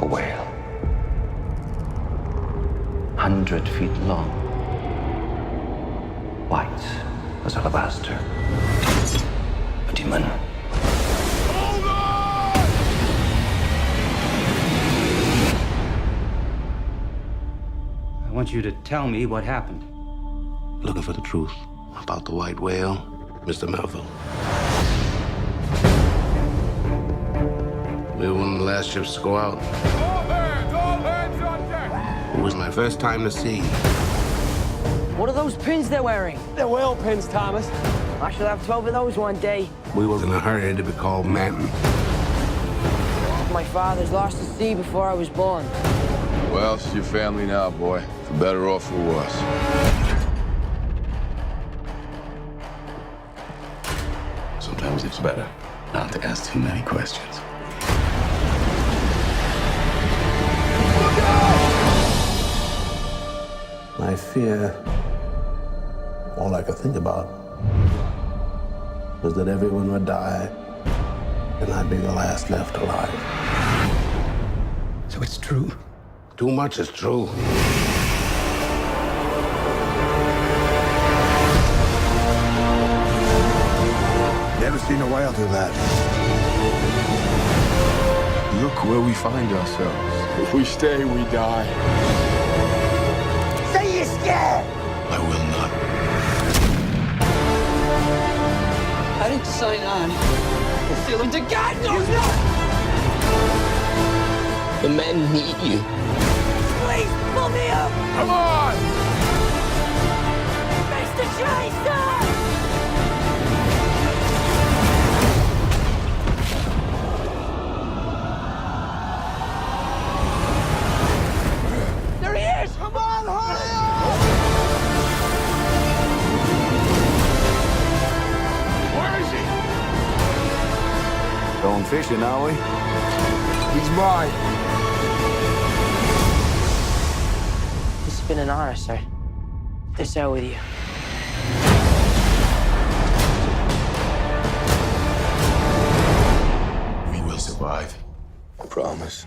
A whale. 100 feet long. White as alabaster. A demon. Hold on! I want you to tell me what happened. Looking for the truth about the white whale, Mr. Melville. We were one of the last ships to go out. All hands on deck! It was my first time to sea. What are those pins they're wearing? They're whale pins, Thomas. I shall have 12 of those one day. We was in a hurry to be called Manton. My father's lost at sea before I was born. Well, it's your family now, boy. For better or for worse. Sometimes it's better not to ask too many questions. My fear, all I could think about, was that everyone would die and I'd be the last left alive. So it's true. Too much is true. Never seen a whale do that. Look where we find ourselves. If we stay, we die. Say you're scared! I will not. I didn't sign on. We're feeling to God, no! The men need you. Please, pull me up! Come on! Mr. Chaser! There he is! Come on, hurry up! Where is he? Going fishing, are we? He's mine. It's been an honor, sir. To sail with you. We will survive. Promise.